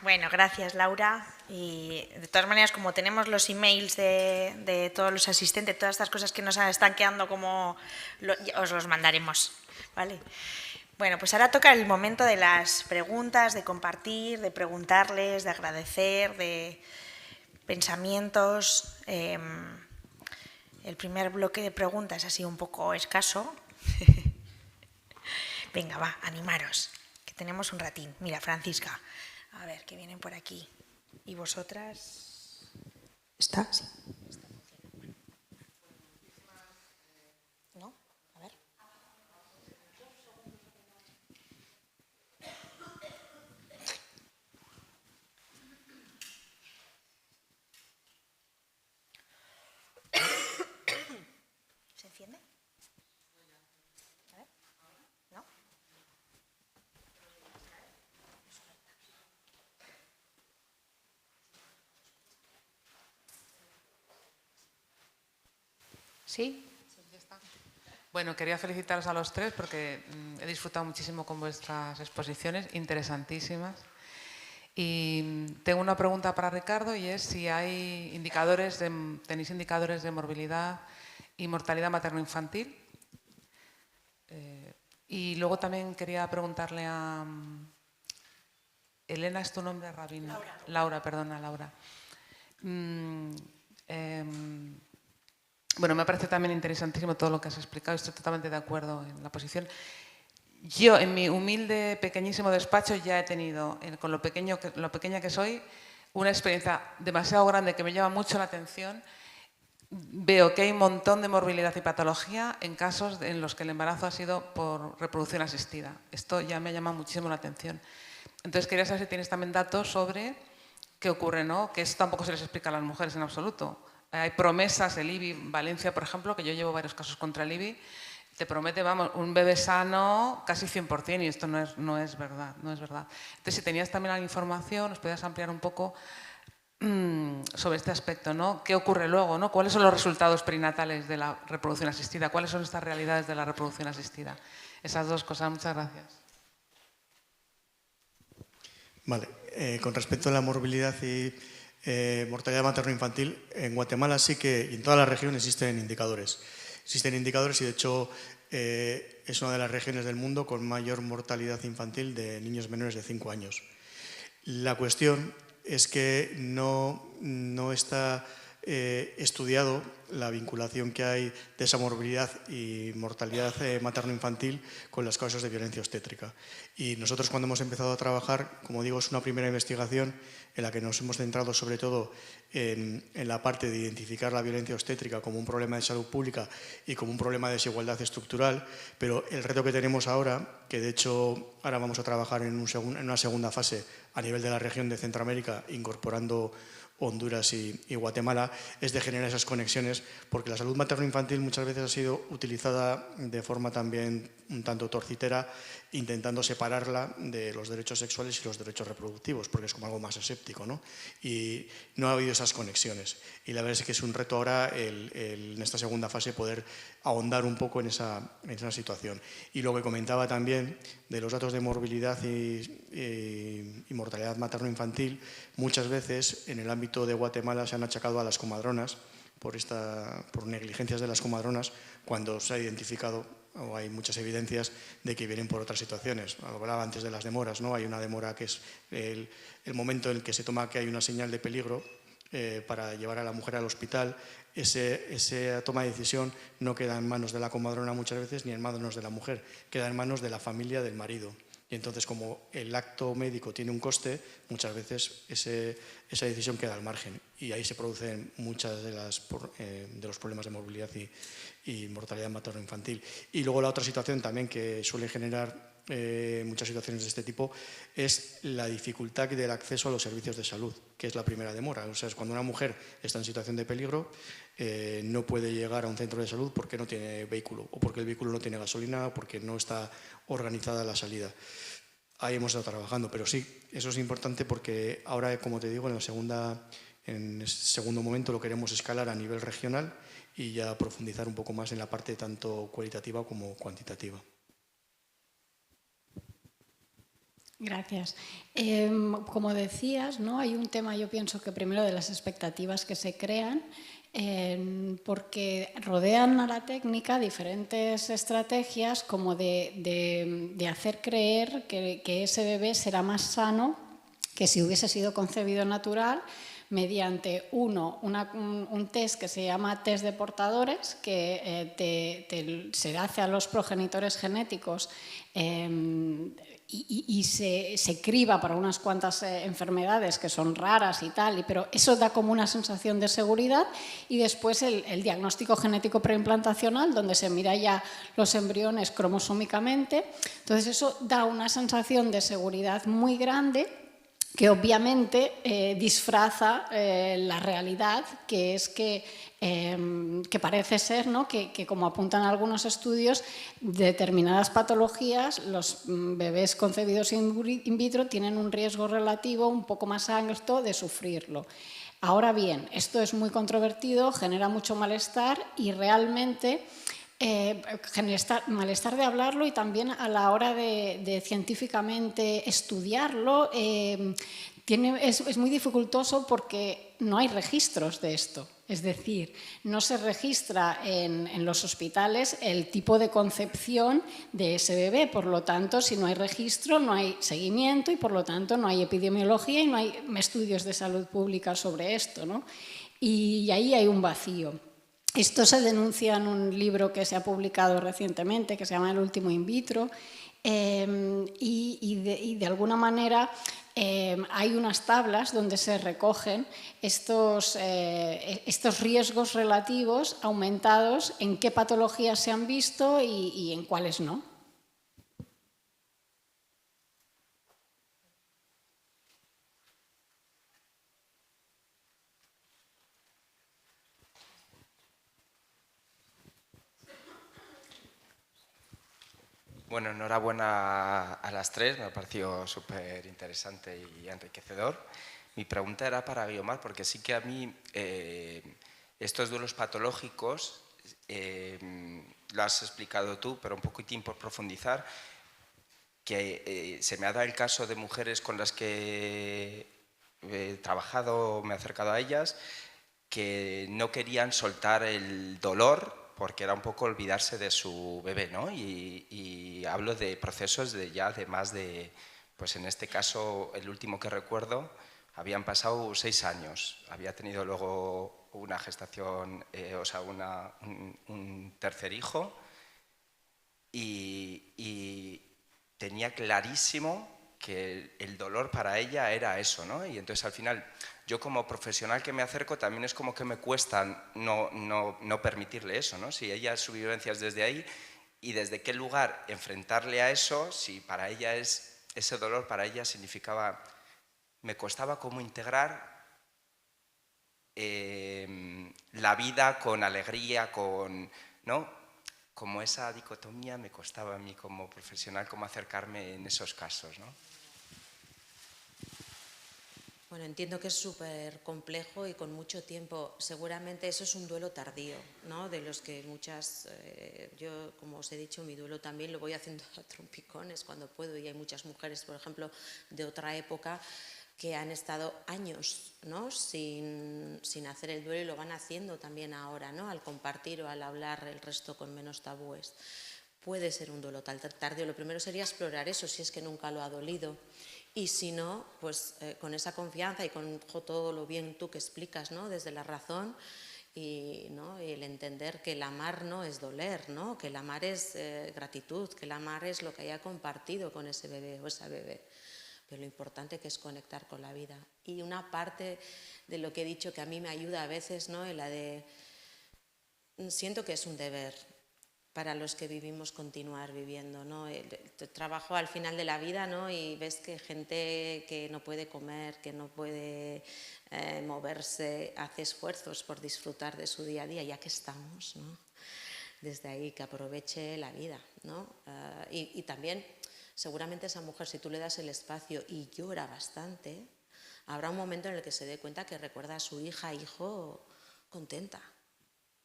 Bueno, gracias Laura. Y de todas maneras, como tenemos los emails de todos los asistentes, todas estas cosas que nos están quedando como... os los mandaremos, ¿vale? Bueno, pues ahora toca el momento de las preguntas, de compartir, de preguntarles, de agradecer, de pensamientos. El primer bloque de preguntas ha sido un poco escaso. Venga, va, animaros, que tenemos un ratín. Mira, Francisca, a ver, que vienen por aquí. ¿Y vosotras? ¿Está? Sí. ¿No? A ver. ¿Se enciende? A ver. ¿No? ¿Sí? Bueno, quería felicitaros a los tres porque he disfrutado muchísimo con vuestras exposiciones, interesantísimas. Y tengo una pregunta para Ricardo y es si hay tenéis indicadores de morbilidad y mortalidad materno-infantil. Y luego también quería preguntarle a Elena, ¿es tu nombre, Rabino? Laura, perdona, Laura. Bueno, me parece también interesantísimo todo lo que has explicado, estoy totalmente de acuerdo en la posición. Yo, en mi humilde, pequeñísimo despacho, ya he tenido, con lo pequeña que soy, una experiencia demasiado grande que me llama mucho la atención. Veo que hay un montón de morbilidad y patología en casos en los que el embarazo ha sido por reproducción asistida. Esto ya me llama muchísimo la atención. Entonces, quería saber si tienes también datos sobre qué ocurre, ¿no? Que eso tampoco se les explica a las mujeres en absoluto. Hay promesas, el IBI, Valencia, por ejemplo, que yo llevo varios casos contra el IBI, te promete, vamos, un bebé sano casi 100%, y esto no es verdad, no es verdad. Entonces, si tenías también la información, nos podías ampliar un poco sobre este aspecto, ¿no? ¿Qué ocurre luego, ¿no? ¿Cuáles son los resultados perinatales de la reproducción asistida? ¿Cuáles son estas realidades de la reproducción asistida? Esas dos cosas, muchas gracias. Vale, con respecto a la morbilidad y mortalidad materno-infantil, en Guatemala sí que, y en toda la región existen indicadores. Existen indicadores y de hecho es una de las regiones del mundo con mayor mortalidad infantil de niños menores de 5 años. La cuestión es que no está estudiado la vinculación que hay de esa morbilidad y mortalidad materno-infantil con las causas de violencia obstétrica. Y nosotros, cuando hemos empezado a trabajar, como digo, es una primera investigación en la que nos hemos centrado sobre todo en la parte de identificar la violencia obstétrica como un problema de salud pública y como un problema de desigualdad estructural, pero el reto que tenemos ahora, que de hecho ahora vamos a trabajar en una segunda fase a nivel de la región de Centroamérica, incorporando Honduras y Guatemala, es de generar esas conexiones, porque la salud materno-infantil muchas veces ha sido utilizada de forma también un tanto torcitera, intentando separarla de los derechos sexuales y los derechos reproductivos, porque es como algo más aséptico, ¿no? Y no ha habido esas conexiones. Y la verdad es que es un reto ahora en esta segunda fase poder ahondar un poco en esa situación. Y lo que comentaba también de los datos de morbilidad y mortalidad materno-infantil, muchas veces en el ámbito de Guatemala se han achacado a las comadronas por negligencias de las comadronas, cuando se ha identificado o hay muchas evidencias de que vienen por otras situaciones. Hablaba antes de las demoras, ¿no? Hay una demora que es el momento en el que se toma que hay una señal de peligro para llevar a la mujer al hospital. Esa toma de decisión no queda en manos de la comadrona muchas veces ni en manos de la mujer, queda en manos de la familia del marido. Y entonces, como el acto médico tiene un coste, muchas veces esa decisión queda al margen. Y ahí se producen muchas de los problemas de movilidad y mortalidad materno-infantil. Y luego la otra situación también que suele generar muchas situaciones de este tipo es la dificultad del acceso a los servicios de salud, que es la primera demora. O sea, es cuando una mujer está en situación de peligro, no puede llegar a un centro de salud porque no tiene vehículo, o porque el vehículo no tiene gasolina, o porque no está organizada la salida. Ahí hemos estado trabajando, pero sí, eso es importante porque ahora, como te digo, en ese segundo momento lo queremos escalar a nivel regional y ya profundizar un poco más en la parte tanto cualitativa como cuantitativa. Gracias. Como decías, ¿no? Hay un tema, yo pienso que primero de las expectativas que se crean, porque rodean a la técnica diferentes estrategias como de hacer creer que ese bebé será más sano que si hubiese sido concebido natural, mediante un test que se llama test de portadores, que se hace a los progenitores genéticos y se criba para unas cuantas enfermedades que son raras y tal, pero eso da como una sensación de seguridad. Y después el diagnóstico genético preimplantacional, donde se mira ya los embriones cromosómicamente. Entonces eso da una sensación de seguridad muy grande, que obviamente disfraza la realidad, que es que parece ser, ¿no? que como apuntan algunos estudios, determinadas patologías, los bebés concebidos in vitro tienen un riesgo relativo un poco más alto de sufrirlo. Ahora bien, esto es muy controvertido, genera mucho malestar y realmente malestar de hablarlo, y también a la hora de científicamente estudiarlo es muy dificultoso porque no hay registros de esto. Es decir, no se registra en los hospitales el tipo de concepción de ese bebé. Por lo tanto, si no hay registro, no hay seguimiento y por lo tanto no hay epidemiología y no hay estudios de salud pública sobre esto, ¿no? Y ahí hay un vacío. Esto se denuncia en un libro que se ha publicado recientemente, que se llama El último in vitro, y de alguna manera hay unas tablas donde se recogen estos riesgos relativos aumentados, en qué patologías se han visto y en cuáles no. Bueno, enhorabuena a las tres, me ha parecido súper interesante y enriquecedor. Mi pregunta era para Guiomar, porque sí que a mí estos duelos patológicos, lo has explicado tú, pero un poquitín por profundizar, que se me ha dado el caso de mujeres con las que he trabajado, me he acercado a ellas, que no querían soltar el dolor porque era un poco olvidarse de su bebé, ¿no? Y hablo de procesos de más de, pues en este caso, el último que recuerdo, habían pasado 6 años. Había tenido luego una gestación, o sea, un tercer hijo, y tenía clarísimo que el dolor para ella era eso, ¿no? Y entonces al final, yo como profesional que me acerco, también es como que me cuesta no permitirle eso, ¿no? Si ella, su vivencia es desde ahí, y desde qué lugar enfrentarle a eso, si para ella ese dolor para ella significaba, me costaba como integrar la vida con alegría, ¿no? Como esa dicotomía me costaba a mí como profesional, cómo acercarme en esos casos, ¿no? Bueno, entiendo que es súper complejo y con mucho tiempo. Seguramente eso es un duelo tardío, ¿no? De los que muchas, yo como os he dicho, mi duelo también lo voy haciendo a trompicones cuando puedo, y hay muchas mujeres, por ejemplo, de otra época que han estado años, ¿no? sin hacer el duelo, y lo van haciendo también ahora, ¿no? Al compartir o al hablar el resto con menos tabúes. Puede ser un duelo tardío. Lo primero sería explorar eso, si es que nunca lo ha dolido. Y si no, pues con esa confianza y con todo lo bien tú que explicas, ¿no? Desde la razón, ¿no? Y el entender que el amar no es doler, ¿no? Que el amar es gratitud, que el amar es lo que haya compartido con ese bebé o esa bebé. Pero lo importante que es conectar con la vida. Y una parte de lo que he dicho que a mí me ayuda a veces, ¿no? En la de, siento que es un deber para los que vivimos continuar viviendo, ¿no? El trabajo al final de la vida, ¿no? Y ves que gente que no puede comer, que no puede moverse, hace esfuerzos por disfrutar de su día a día, ya que estamos, ¿no? Desde ahí, que aproveche la vida, ¿no? Y también, seguramente esa mujer, si tú le das el espacio y llora bastante, habrá un momento en el que se dé cuenta que recuerda a su hija, hijo, contenta.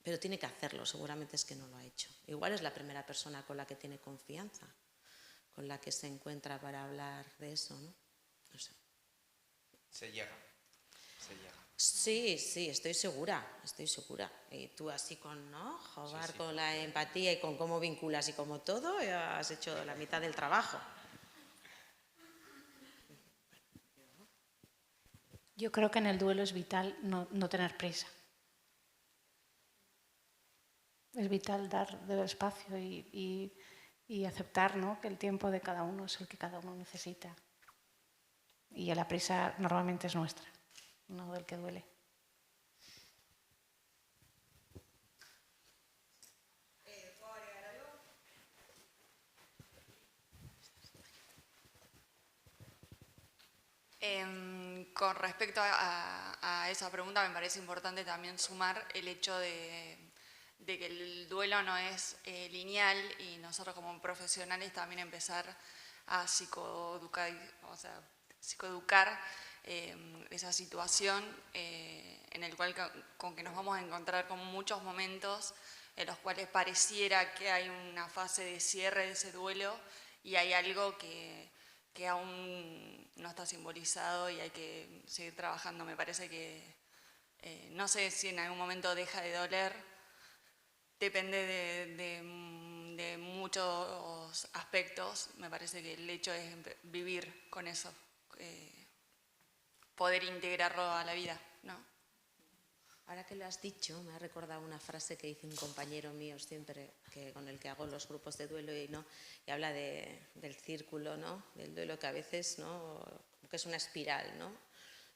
Pero tiene que hacerlo, seguramente es que no lo ha hecho. Igual es la primera persona con la que tiene confianza, con la que se encuentra para hablar de eso, ¿no? No sé. Se llega. Sí, sí, estoy segura. Y tú así con, ¿no? Jugar Sí, con la empatía y con cómo vinculas y como todo, ya has hecho la mitad del trabajo. Yo creo que en el duelo es vital no tener prisa. Es vital dar espacio y aceptar, ¿no?, que el tiempo de cada uno es el que cada uno necesita. Y la prisa normalmente es nuestra, no del que duele. Con respecto a esa pregunta, me parece importante también sumar el hecho de que el duelo no es lineal y nosotros como profesionales también empezar a psicoeducar esa situación en el cual con que nos vamos a encontrar con muchos momentos en los cuales pareciera que hay una fase de cierre de ese duelo y hay algo que aún no está simbolizado y hay que seguir trabajando. Me parece que, no sé si en algún momento deja de doler, depende de muchos aspectos. Me parece que el hecho es vivir con eso, poder integrarlo a la vida, ¿no? Ahora que lo has dicho, me ha recordado una frase que dice un compañero mío siempre, con el que hago los grupos de duelo y habla del círculo, ¿no? Del duelo que a veces, ¿no?, que es una espiral, ¿no?,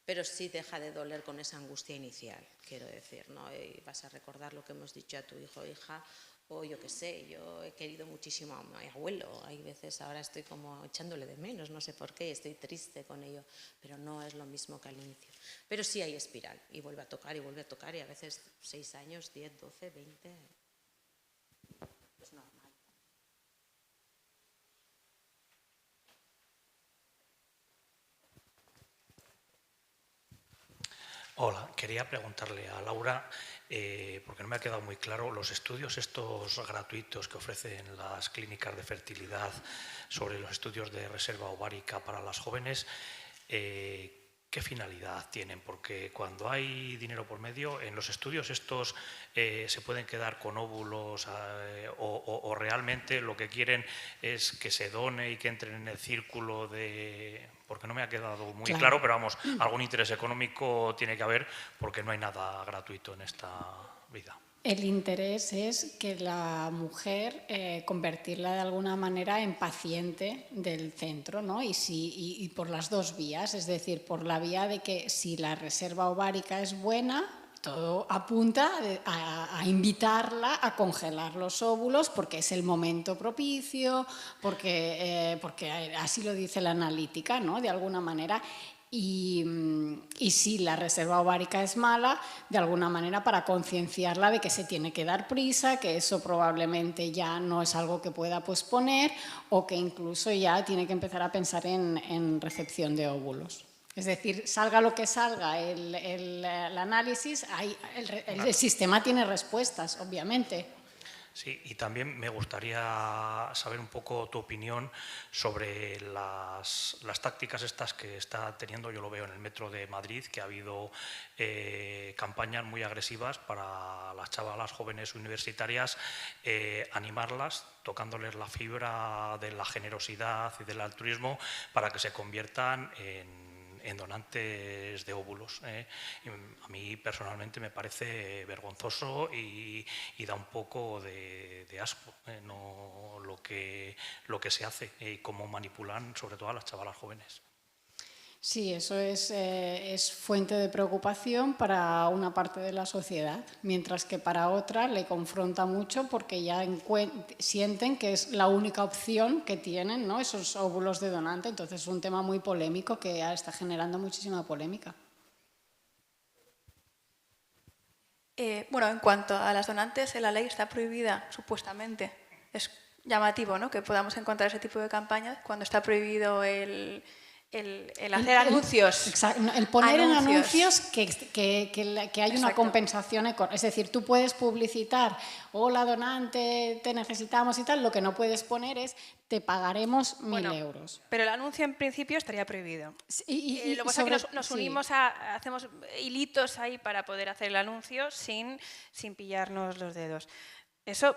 pero sí deja de doler con esa angustia inicial, quiero decir, ¿no? Y vas a recordar lo que hemos dicho a tu hijo o hija, o yo qué sé, yo he querido muchísimo a mi abuelo, hay veces ahora estoy como echándole de menos, no sé por qué, estoy triste con ello, pero no es lo mismo que al inicio. Pero sí hay espiral, y vuelve a tocar, y a veces 6 años, 10, 12, 20, es normal. Hola, quería preguntarle a Laura, porque no me ha quedado muy claro, los estudios estos gratuitos que ofrecen las clínicas de fertilidad sobre los estudios de reserva ovárica para las jóvenes, ¿qué finalidad tienen? Porque cuando hay dinero por medio, en los estudios estos se pueden quedar con óvulos o realmente lo que quieren es que se done y que entren en el círculo de... Porque no me ha quedado muy claro, pero vamos, algún interés económico tiene que haber porque no hay nada gratuito en esta vida. El interés es que la mujer convertirla de alguna manera en paciente del centro, ¿no? Y por las dos vías, es decir, por la vía de que si la reserva ovárica es buena, todo apunta a invitarla a congelar los óvulos porque es el momento propicio, porque así lo dice la analítica, ¿no?, de alguna manera. Y si la reserva ovárica es mala, de alguna manera para concienciarla de que se tiene que dar prisa, que eso probablemente ya no es algo que pueda posponer o que incluso ya tiene que empezar a pensar en recepción de óvulos. Es decir, salga lo que salga el análisis, el sistema tiene respuestas, obviamente. Sí, y también me gustaría saber un poco tu opinión sobre las tácticas estas que está teniendo, yo lo veo en el metro de Madrid, que ha habido campañas muy agresivas para las chavalas jóvenes universitarias, animarlas, tocándoles la fibra de la generosidad y del altruismo para que se conviertan en donantes de óvulos. A mí personalmente me parece vergonzoso y da un poco de asco, no lo que se hace y cómo manipulan sobre todo a las chavalas jóvenes. Sí, eso es fuente de preocupación para una parte de la sociedad, mientras que para otra le confronta mucho porque ya sienten que es la única opción que tienen, ¿no?, esos óvulos de donante. Entonces es un tema muy polémico que ya está generando muchísima polémica. Bueno, en cuanto a las donantes, en la ley está prohibida, supuestamente. Es llamativo, ¿no?, que podamos encontrar ese tipo de campañas cuando está prohibido el hacer anuncios. Exacto, el poner en anuncios que hay una compensación económica. Es decir, tú puedes publicitar, hola donante, te necesitamos y tal, lo que no puedes poner es, te pagaremos 1.000 euros. Pero el anuncio en principio estaría prohibido. Lo que pasa es que nos unimos, hacemos hilitos ahí para poder hacer el anuncio sin pillarnos los dedos. Eso,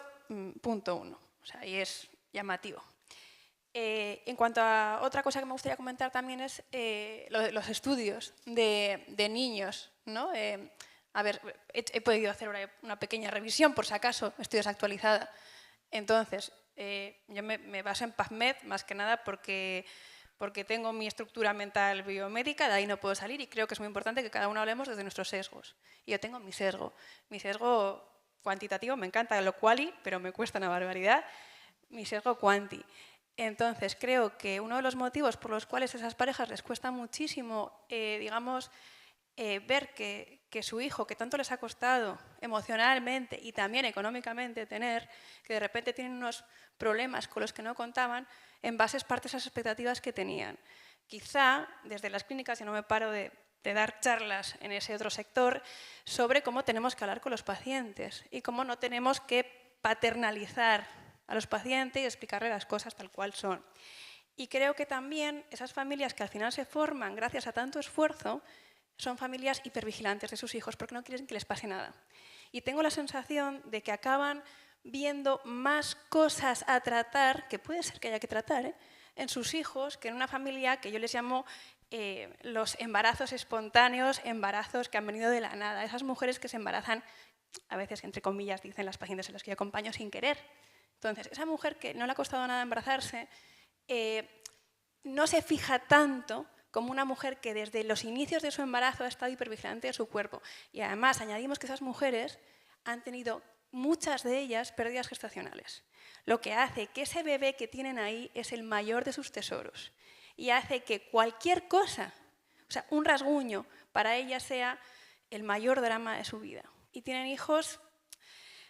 punto 1, o sea, y es llamativo. En cuanto a otra cosa que me gustaría comentar también es los estudios de niños, ¿no? A ver, he podido hacer una pequeña revisión, por si acaso, estoy desactualizada. Entonces, yo me baso en PubMed, más que nada porque tengo mi estructura mental biomédica, de ahí no puedo salir y creo que es muy importante que cada uno hablemos desde nuestros sesgos. Y yo tengo mi sesgo cuantitativo, me encanta lo quali, pero me cuesta una barbaridad, mi sesgo quanti. Entonces, creo que uno de los motivos por los cuales a esas parejas les cuesta muchísimo, ver que su hijo, que tanto les ha costado emocionalmente y también económicamente tener, que de repente tienen unos problemas con los que no contaban, en base a parte de esas expectativas que tenían. Quizá, desde las clínicas, yo no me paro de dar charlas en ese otro sector sobre cómo tenemos que hablar con los pacientes y cómo no tenemos que paternalizar a los pacientes y explicarle las cosas tal cual son. Y creo que también esas familias que al final se forman gracias a tanto esfuerzo son familias hipervigilantes de sus hijos porque no quieren que les pase nada. Y tengo la sensación de que acaban viendo más cosas a tratar, que puede ser que haya que tratar, en sus hijos que en una familia que yo les llamo los embarazos espontáneos, embarazos que han venido de la nada. Esas mujeres que se embarazan, a veces entre comillas dicen las pacientes en las que yo acompaño, sin querer. Entonces, esa mujer que no le ha costado nada embarazarse, no se fija tanto como una mujer que desde los inicios de su embarazo ha estado hipervigilante de su cuerpo. Y además añadimos que esas mujeres han tenido, muchas de ellas, pérdidas gestacionales. Lo que hace que ese bebé que tienen ahí es el mayor de sus tesoros. Y hace que cualquier cosa, o sea, un rasguño, para ellas sea el mayor drama de su vida. Y tienen hijos,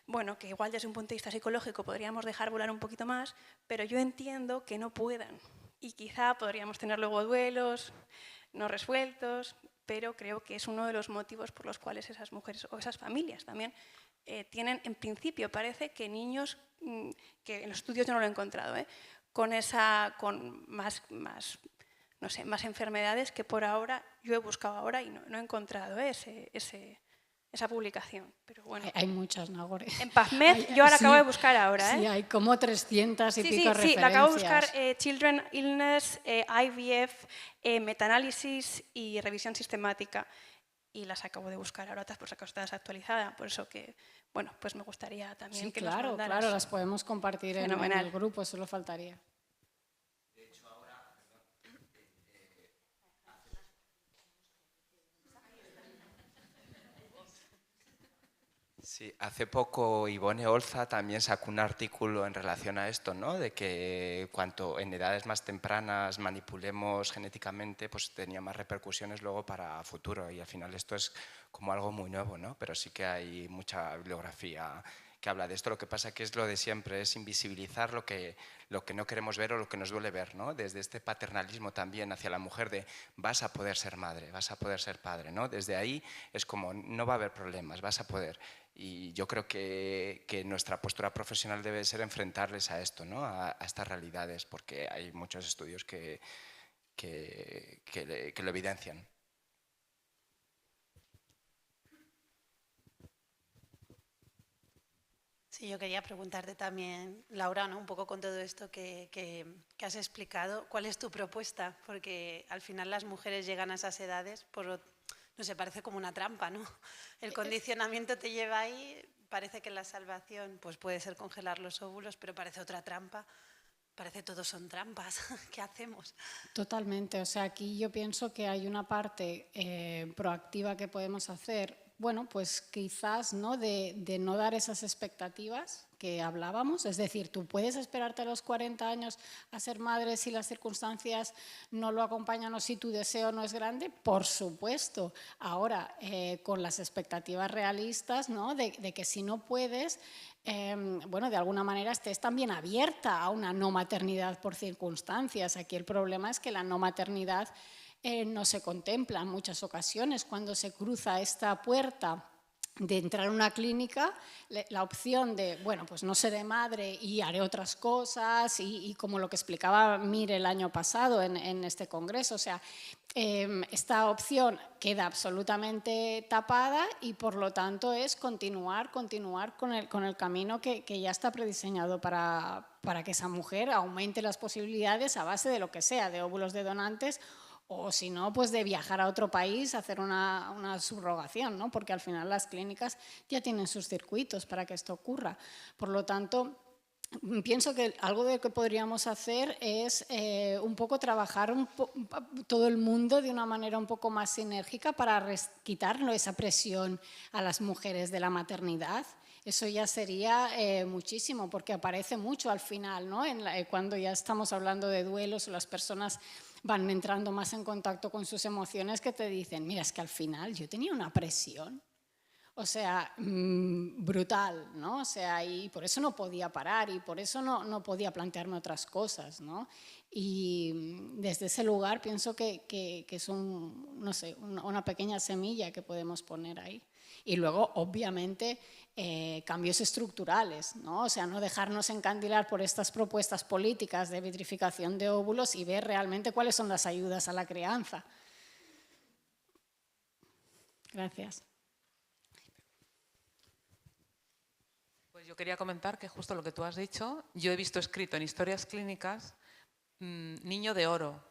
bueno, que igual desde un punto de vista psicológico podríamos dejar volar un poquito más, pero yo entiendo que no puedan. Y quizá podríamos tener luego duelos no resueltos, pero creo que es uno de los motivos por los cuales esas mujeres o esas familias también tienen, en principio, parece que niños, que en los estudios yo no lo he encontrado, con más enfermedades que por ahora yo he buscado ahora y no he encontrado esa publicación, pero bueno. Hay muchas, Nagore. En PubMed, yo ahora acabo de buscar ahora. Sí, hay como 300 y pico referencias. Sí, lo acabo de buscar, Children Illness, IVF, metaanálisis y revisión sistemática. Y las acabo de buscar ahora, por si acaso está desactualizada, por eso que, bueno, pues me gustaría también sí, que claro, nos mandaras. claro, las podemos compartir en el grupo, solo faltaría. Sí, hace poco Ivone Olza también sacó un artículo en relación a esto, ¿no? De que cuanto en edades más tempranas manipulemos genéticamente, pues tenía más repercusiones luego para futuro. Y al final esto es como algo muy nuevo, ¿no? Pero sí que hay mucha bibliografía que habla de esto. Lo que pasa que es lo de siempre, es invisibilizar lo que no queremos ver o lo que nos duele ver, ¿no? Desde este paternalismo también hacia la mujer de vas a poder ser madre, vas a poder ser padre, ¿no? Desde ahí es como no va a haber problemas, vas a poder. Y yo creo que nuestra postura profesional debe ser enfrentarles a esto, ¿no? A estas realidades, porque hay muchos estudios que lo evidencian. Sí, yo quería preguntarte también, Laura, ¿no? Un poco con todo esto que has explicado, ¿cuál es tu propuesta? Porque al final las mujeres llegan a esas edades, no sé, parece como una trampa, ¿no? El condicionamiento te lleva ahí, parece que la salvación pues puede ser congelar los óvulos, pero parece otra trampa, parece todos son trampas, ¿qué hacemos? Totalmente, o sea, aquí yo pienso que hay una parte proactiva que podemos hacer. Bueno, pues quizás ¿no? de no dar esas expectativas que hablábamos, es decir, tú puedes esperarte a los 40 años a ser madre si las circunstancias no lo acompañan o si tu deseo no es grande, por supuesto. Ahora, con las expectativas realistas, ¿no? de que si no puedes, bueno, de alguna manera estés también abierta a una no maternidad por circunstancias. Aquí el problema es que la no maternidad no se contempla en muchas ocasiones. Cuando se cruza esta puerta de entrar a una clínica, la opción de, bueno, pues no seré madre y haré otras cosas, y como lo que explicaba Mir el año pasado en este congreso, o sea, esta opción queda absolutamente tapada y por lo tanto es continuar con el camino que ya está prediseñado para que esa mujer aumente las posibilidades a base de lo que sea, de óvulos de donantes, o si no, pues de viajar a otro país, hacer una subrogación, ¿no? Porque al final las clínicas ya tienen sus circuitos para que esto ocurra. Por lo tanto, pienso que algo de lo que podríamos hacer es un poco trabajar todo el mundo de una manera un poco más sinérgica para quitarle esa presión a las mujeres de la maternidad. Eso ya sería muchísimo, porque aparece mucho al final, ¿no? Cuando ya estamos hablando de duelos o las personas van entrando más en contacto con sus emociones, que te dicen, mira, es que al final yo tenía una presión, o sea, brutal, ¿no? O sea, y por eso no podía parar y por eso no podía plantearme otras cosas, ¿no? Y desde ese lugar pienso que es no sé, una pequeña semilla que podemos poner ahí. Y luego, obviamente, cambios estructurales, ¿no? O sea, no dejarnos encandilar por estas propuestas políticas de vitrificación de óvulos y ver realmente cuáles son las ayudas a la crianza. Gracias. Pues yo quería comentar que justo lo que tú has dicho, yo he visto escrito en historias clínicas niño de oro.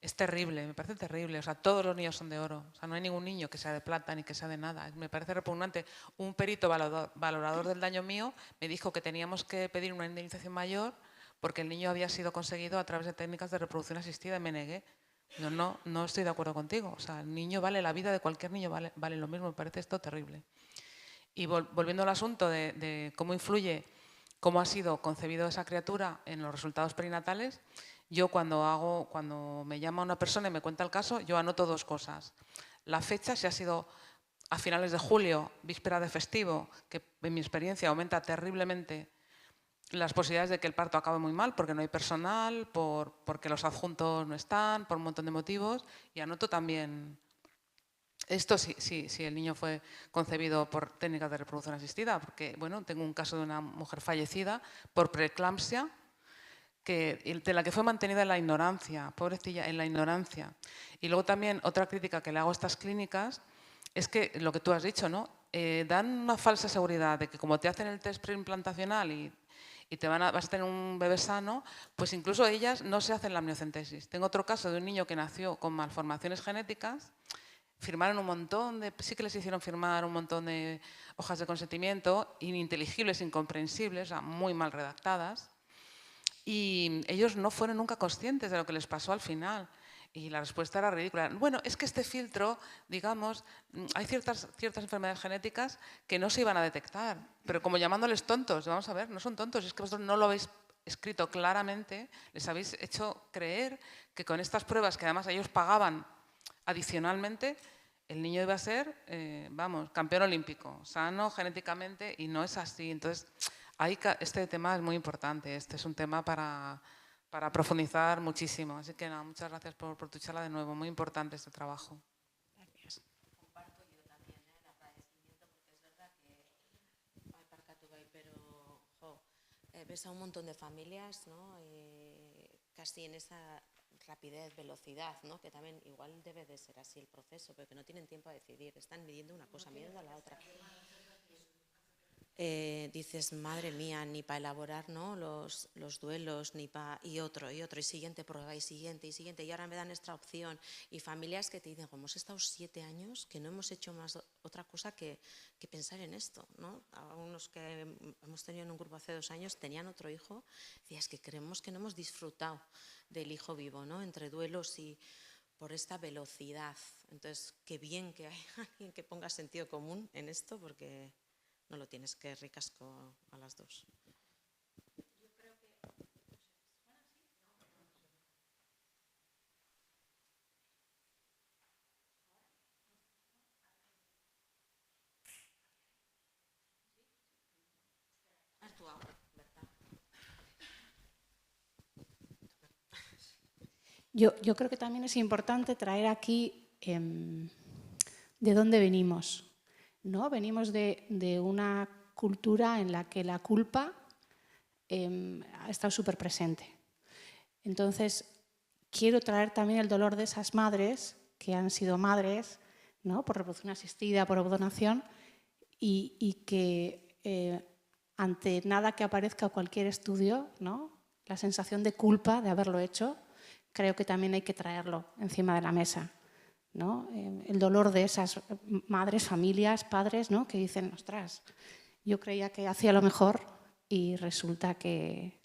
Es terrible, me parece terrible. O sea, todos los niños son de oro. O sea, no hay ningún niño que sea de plata ni que sea de nada. Me parece repugnante. Un perito valorador del daño mío me dijo que teníamos que pedir una indemnización mayor porque el niño había sido conseguido a través de técnicas de reproducción asistida y me negué. Yo no estoy de acuerdo contigo. O sea, el niño vale, la vida de cualquier niño vale lo mismo. Me parece esto terrible. Y volviendo al asunto de cómo influye, cómo ha sido concebido esa criatura en los resultados perinatales, yo cuando me llama una persona y me cuenta el caso, yo anoto dos cosas. La fecha, si ha sido a finales de julio, víspera de festivo, que en mi experiencia aumenta terriblemente las posibilidades de que el parto acabe muy mal, porque no hay personal, porque los adjuntos no están, por un montón de motivos. Y anoto también esto si el niño fue concebido por técnicas de reproducción asistida, porque bueno, tengo un caso de una mujer fallecida por preeclampsia, de la que fue mantenida en la ignorancia, pobrecilla, en la ignorancia. Y luego también otra crítica que le hago a estas clínicas es que lo que tú has dicho, ¿no? Dan una falsa seguridad de que como te hacen el test preimplantacional y vas a tener un bebé sano, pues incluso ellas no se hacen la amniocentesis. Tengo otro caso de un niño que nació con malformaciones genéticas, firmaron un montón sí que les hicieron firmar un montón de hojas de consentimiento, ininteligibles, incomprensibles, o sea, muy mal redactadas. Y ellos no fueron nunca conscientes de lo que les pasó al final. Y la respuesta era ridícula. Bueno, es que este filtro, digamos, hay ciertas enfermedades genéticas que no se iban a detectar, pero como llamándoles tontos. Vamos a ver, no son tontos, es que vosotros no lo habéis escrito claramente, les habéis hecho creer que con estas pruebas, que además ellos pagaban adicionalmente, el niño iba a ser, vamos, campeón olímpico, sano genéticamente, y no es así. Entonces, este tema es muy importante, este es un tema para profundizar muchísimo. Así que nada, muchas gracias por tu charla de nuevo, muy importante este trabajo. Gracias. Comparto yo también el agradecimiento, porque es verdad que pero ves a un montón de familias, ¿no? Casi en esa rapidez, velocidad, ¿no? Que también igual debe de ser así el proceso, pero que no tienen tiempo a decidir, están midiendo una cosa, midiendo a la otra. Dices, madre mía, ni para elaborar, ¿no? los duelos, ni para... Y otro, y siguiente prueba, y siguiente, y ahora me dan esta opción. Y familias que te dicen, como hemos estado 7 años, que no hemos hecho más otra cosa que pensar en esto, ¿no? A unos que hemos tenido en un grupo hace 2 años, tenían otro hijo, decía, es que creemos que no hemos disfrutado del hijo vivo, ¿no? Entre duelos y por esta velocidad. Entonces, qué bien que hay alguien que ponga sentido común en esto, porque... no lo tienes, que ricasco a las dos. Yo creo que también es importante traer aquí de dónde venimos, ¿no? Venimos de una cultura en la que la culpa ha estado súper presente. Entonces, quiero traer también el dolor de esas madres que han sido madres, ¿no? Por reproducción asistida, por donación, y que ante nada que aparezca cualquier estudio, ¿no? La sensación de culpa de haberlo hecho, creo que también hay que traerlo encima de la mesa, ¿no? El dolor de esas madres, familias, padres, ¿no? Que dicen, ostras, yo creía que hacía lo mejor y resulta que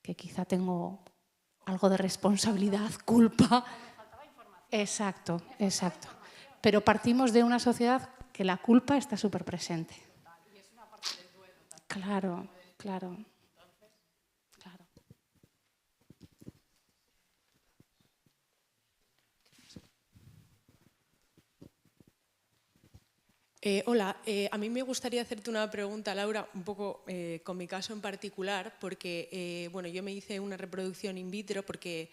quizá tengo algo de responsabilidad, culpa. Exacto, exacto. Pero partimos de una sociedad que la culpa está súper presente. Claro, claro. Hola, a mí me gustaría hacerte una pregunta, Laura, un poco con mi caso en particular, porque bueno, yo me hice una reproducción in vitro porque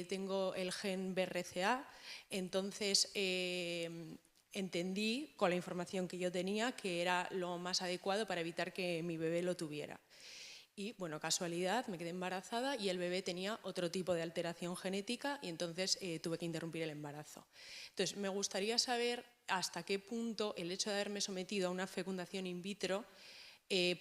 tengo el gen BRCA, entonces entendí con la información que yo tenía que era lo más adecuado para evitar que mi bebé lo tuviera. Y, bueno, casualidad, me quedé embarazada y el bebé tenía otro tipo de alteración genética y entonces tuve que interrumpir el embarazo. Entonces, me gustaría saber hasta qué punto el hecho de haberme sometido a una fecundación in vitro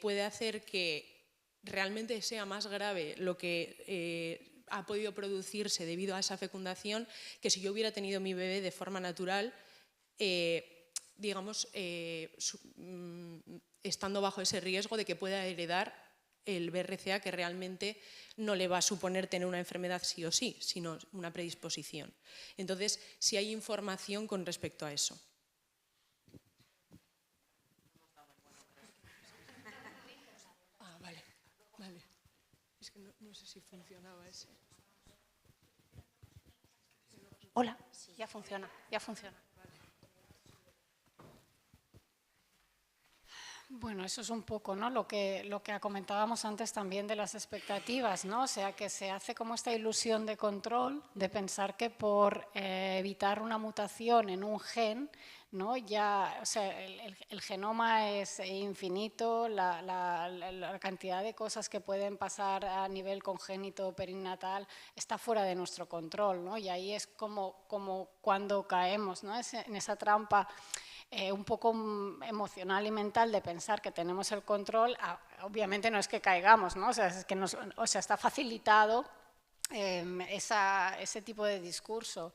puede hacer que realmente sea más grave lo que ha podido producirse debido a esa fecundación que si yo hubiera tenido mi bebé de forma natural, digamos, estando bajo ese riesgo de que pueda heredar el BRCA, que realmente no le va a suponer tener una enfermedad sí o sí, sino una predisposición. Entonces, si hay información con respecto a eso. Ah, vale, vale. Es que no sé si funcionaba ese. Hola, ya funciona, ya funciona. Bueno, eso es un poco, ¿no? lo que comentábamos antes también de las expectativas, ¿no? O sea, que se hace como esta ilusión de control, de pensar que por evitar una mutación en un gen, ¿no? Ya, o sea, el genoma es infinito, la cantidad de cosas que pueden pasar a nivel congénito perinatal está fuera de nuestro control, ¿no? Y ahí es como cuando caemos, ¿no? En esa trampa un poco emocional y mental de pensar que tenemos el control. Obviamente no es que caigamos, ¿no? O sea, es que está facilitado ese tipo de discurso.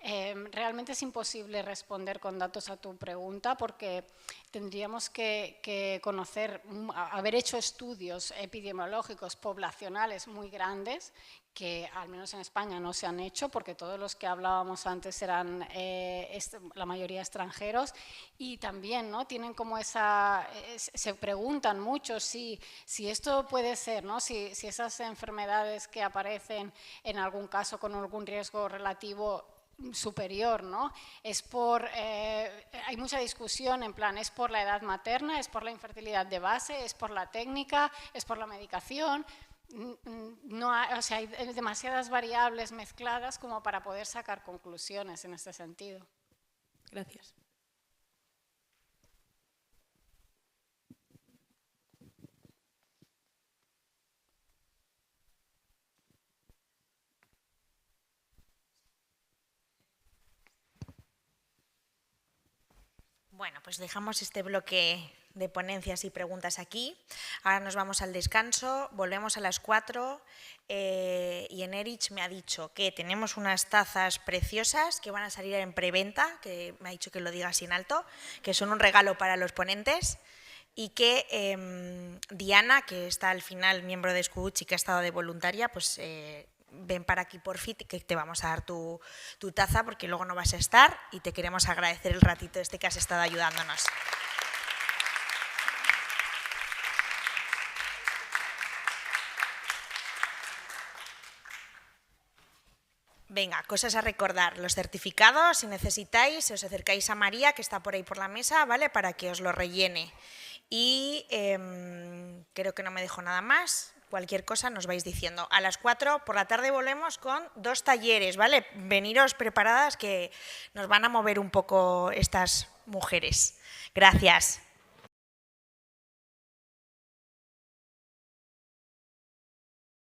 Realmente es imposible responder con datos a tu pregunta porque tendríamos que conocer, haber hecho estudios epidemiológicos poblacionales muy grandes que al menos en España no se han hecho porque todos los que hablábamos antes eran la mayoría extranjeros y también, ¿no? Tienen como se preguntan mucho si esto puede ser, ¿no? Si esas enfermedades que aparecen en algún caso con algún riesgo relativo superior, ¿no? Hay mucha discusión en plan, ¿es por la edad materna, es por la infertilidad de base, es por la técnica, es por la medicación? No o sea, hay demasiadas variables mezcladas como para poder sacar conclusiones en este sentido. Gracias. Bueno, pues dejamos este bloque de ponencias y preguntas aquí. Ahora nos vamos al descanso, volvemos a las 4 y Enerich me ha dicho que tenemos unas tazas preciosas que van a salir en preventa, que me ha dicho que lo diga así en alto, que son un regalo para los ponentes y que Diana, que está al final miembro de Escuch y que ha estado de voluntaria, pues ven para aquí por fin, que te vamos a dar tu taza porque luego no vas a estar y te queremos agradecer el ratito que has estado ayudándonos. Venga, cosas a recordar. Los certificados, si necesitáis, os acercáis a María, que está por ahí por la mesa, ¿vale? Para que os lo rellene. Y creo que no me dejo nada más. cualquier cosa nos vais diciendo. A las 4 por la tarde volvemos con 2 talleres, ¿vale? Veniros preparadas que nos van a mover un poco estas mujeres. Gracias.